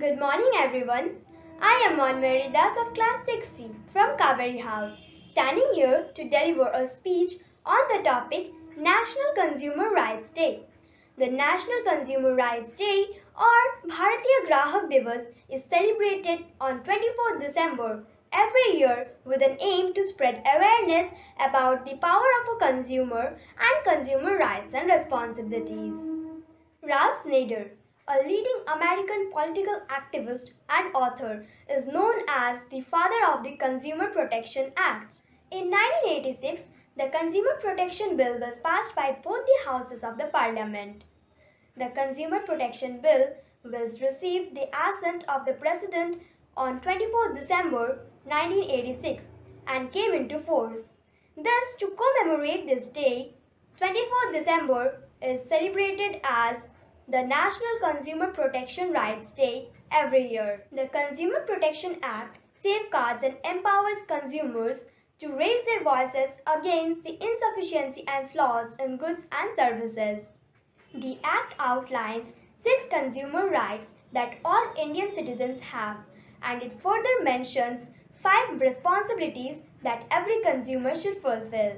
Good morning, everyone. I am Manmari Das of Class 6C from Kaveri House, standing here to deliver a speech on the topic National Consumer Rights Day. The National Consumer Rights Day or Bharatiya Grahak Divas is celebrated on 24th December every year with an aim to spread awareness about the power of a consumer and consumer rights and responsibilities. Ralph Nader, a leading American political activist and author, is known as the father of the Consumer Protection Act. In 1986, the Consumer Protection Bill was passed by both the houses of the Parliament. The Consumer Protection Bill was received the assent of the President on 24 December 1986 and came into force. Thus, to commemorate this day, 24 December is celebrated as the National Consumer Protection Rights Day every year. The Consumer Protection Act safeguards and empowers consumers to raise their voices against the insufficiency and flaws in goods and services. The Act outlines 6 consumer rights that all Indian citizens have, and it further mentions 5 responsibilities that every consumer should fulfill.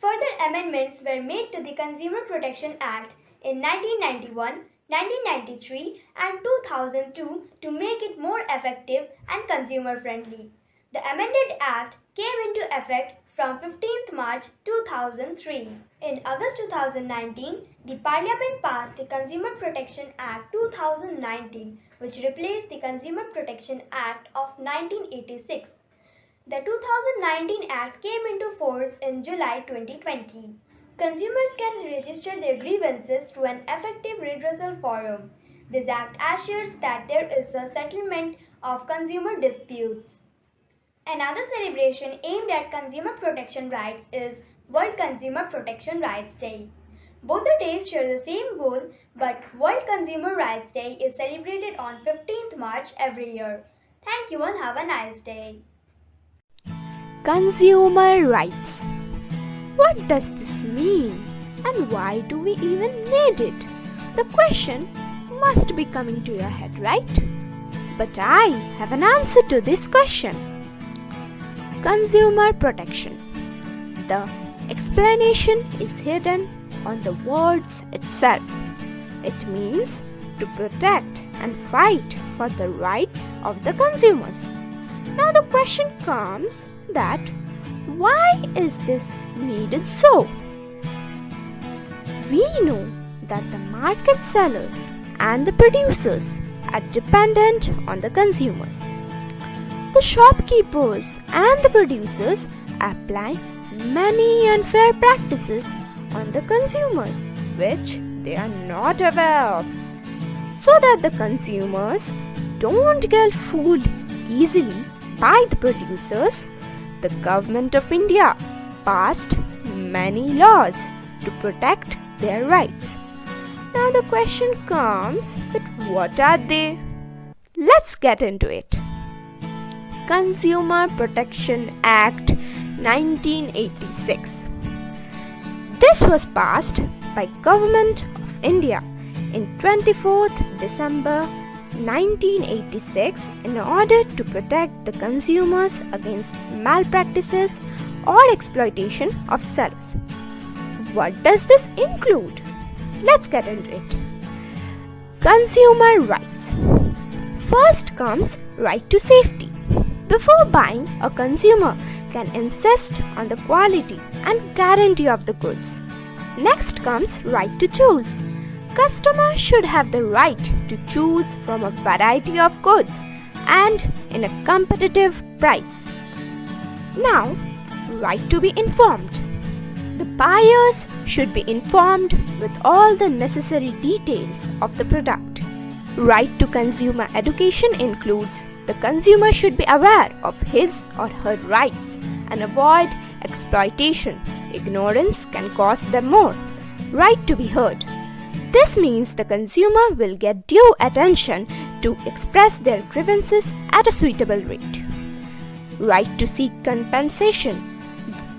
Further amendments were made to the Consumer Protection Act in 1991, 1993 and 2002 to make it more effective and consumer-friendly. The amended Act came into effect from 15th March 2003. In August 2019, the Parliament passed the Consumer Protection Act 2019, which replaced the Consumer Protection Act of 1986. The 2019 Act came into force in July 2020. Consumers can register their grievances through an effective redressal forum. This act assures that there is a settlement of consumer disputes. Another celebration aimed at consumer protection rights is World Consumer Protection Rights Day. Both the days share the same goal, but World Consumer Rights Day is celebrated on 15th March every year. Thank you and have a nice day. Consumer rights. What does this mean and why do we even need it? The question must be coming to your head, right? But I have an answer to this question. Consumer protection. The explanation is hidden on the words itself. It means to protect and fight for the rights of the consumers. Now the question comes that why is this needed so? We know that the market sellers and the producers are dependent on the consumers. The shopkeepers and the producers apply many unfair practices on the consumers which they are not aware of, so that the consumers don't get fooled easily by the producers. The Government of India passed many laws to protect their rights. Now the question comes that what are they? Let's get into it. Consumer Protection Act 1986. This was passed by Government of India in 24th December 1986 in order to protect the consumers against malpractices or exploitation of sellers. What does this include? Let's get into it. Consumer rights. First comes right to safety. Before buying, a consumer can insist on the quality and guarantee of the goods. Next comes right to choose. Customers should have the right to choose from a variety of goods and in a competitive price. Now, right to be informed. The buyers should be informed with all the necessary details of the product. Right to consumer education includes the consumer should be aware of his or her rights and avoid exploitation. Ignorance can cost them more. Right to be heard. This means the consumer will get due attention to express their grievances at a suitable rate. Right to seek compensation.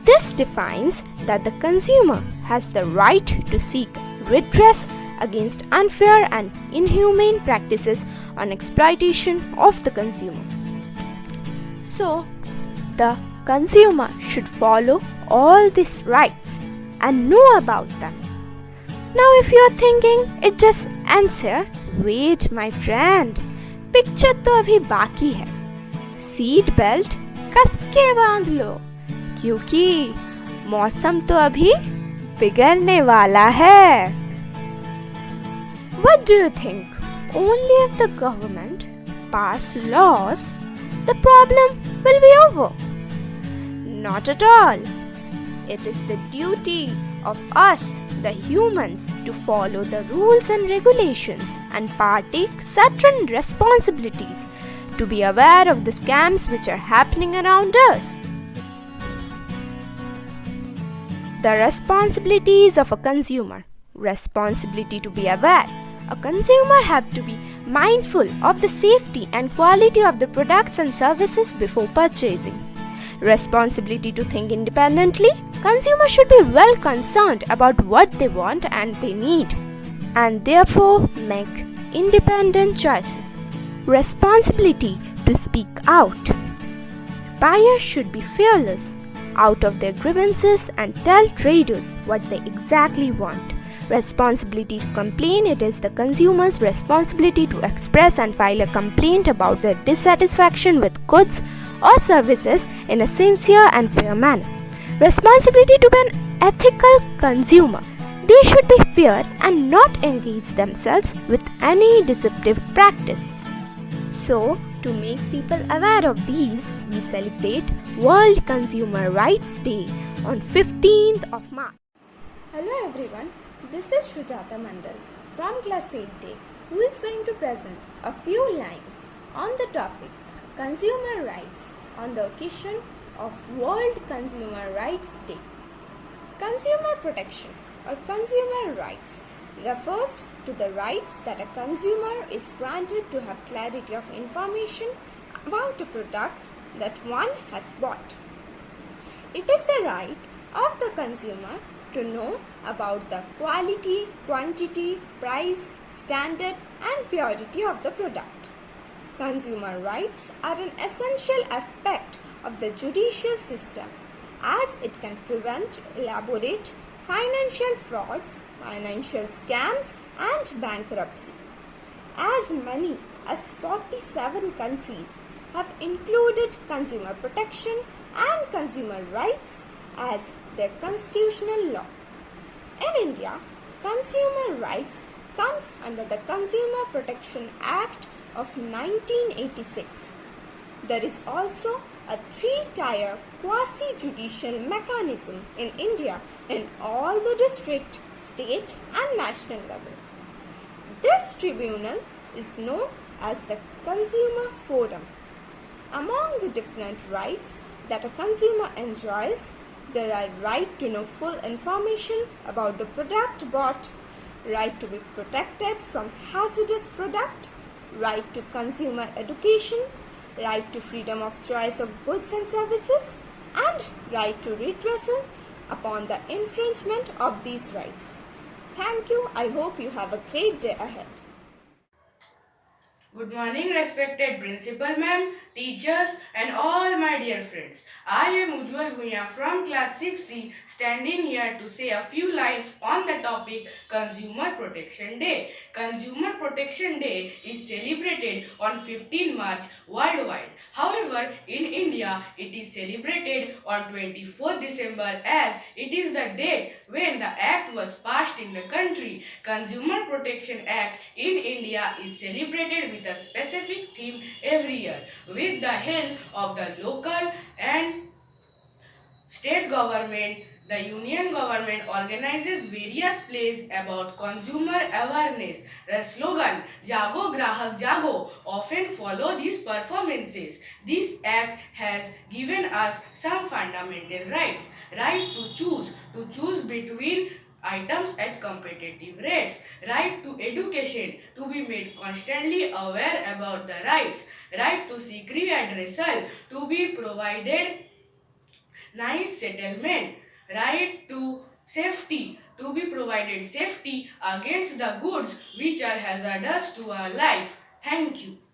This defines that the consumer has the right to seek redress against unfair and inhumane practices on exploitation of the consumer. So, the consumer should follow all these rights and know about them. Now, if you are thinking it just ends here, wait, my friend. Picture तो अभी बाकी है. Seat belt कस के बांध लो, क्योंकि मौसम तो अभी बिगड़ने वाला है. What do you think? Only if the government pass laws, the problem will be over? Not at all. It is the duty of us, the humans, to follow the rules and regulations and partake certain responsibilities to be aware of the scams which are happening around us. The responsibilities of a consumer. Responsibility to be aware. A consumer have to be mindful of the safety and quality of the products and services before purchasing. Responsibility to think independently. Consumers should be well concerned about what they want and they need, and therefore make independent choices. Responsibility to speak out. Buyers should be fearless out of their grievances and tell traders what they exactly want. Responsibility to complain. It is the consumer's responsibility to express and file a complaint about their dissatisfaction with goods or services in a sincere and fair manner. Responsibility to be an ethical consumer. They should be fair and not engage themselves with any deceptive practices. So, to make people aware of these, we celebrate World Consumer Rights Day on 15th of March. Hello everyone, this is Shujata Mandal from Class 8A, who is going to present a few lines on the topic Consumer Rights on the occasion of World Consumer Rights Day. Consumer protection or consumer rights refers to the rights that a consumer is granted to have clarity of information about a product that one has bought. It is the right of the consumer to know about the quality, quantity, price, standard and purity of the product. Consumer rights are an essential aspect of the judicial system as it can prevent elaborate financial frauds, financial scams and bankruptcy. As many as 47 countries have included consumer protection and consumer rights as their constitutional law. In India, consumer rights comes under the Consumer Protection Act of 1986. There is also a three-tier quasi-judicial mechanism in India in all the district, state and national level. This tribunal is known as the Consumer Forum. Among the different rights that a consumer enjoys, there are right to know full information about the product bought, right to be protected from hazardous product, right to consumer education, right to freedom of choice of goods and services, and right to redressal upon the infringement of these rights. Thank you. I hope you have a great day ahead. Good morning, respected principal ma'am, teachers and all my dear friends. I am Ujjwal Bhuiya from class 6C, standing here to say a few lines on the topic Consumer Protection Day. Consumer Protection Day is celebrated on 15 March worldwide. However, in India, it is celebrated on 24th December as it is the date when the act was passed in the country. Consumer Protection Act in India is celebrated with a specific theme every year. With the help of the local and state government, the union government organizes various plays about consumer awareness. The slogan Jago Grahak Jago often follow these performances. This act has given us some fundamental rights. Right to choose between items at competitive rates, right to education, to be made constantly aware about the rights, right to seek redressal, to be provided nice settlement, right to safety, to be provided safety against the goods which are hazardous to our life. Thank you.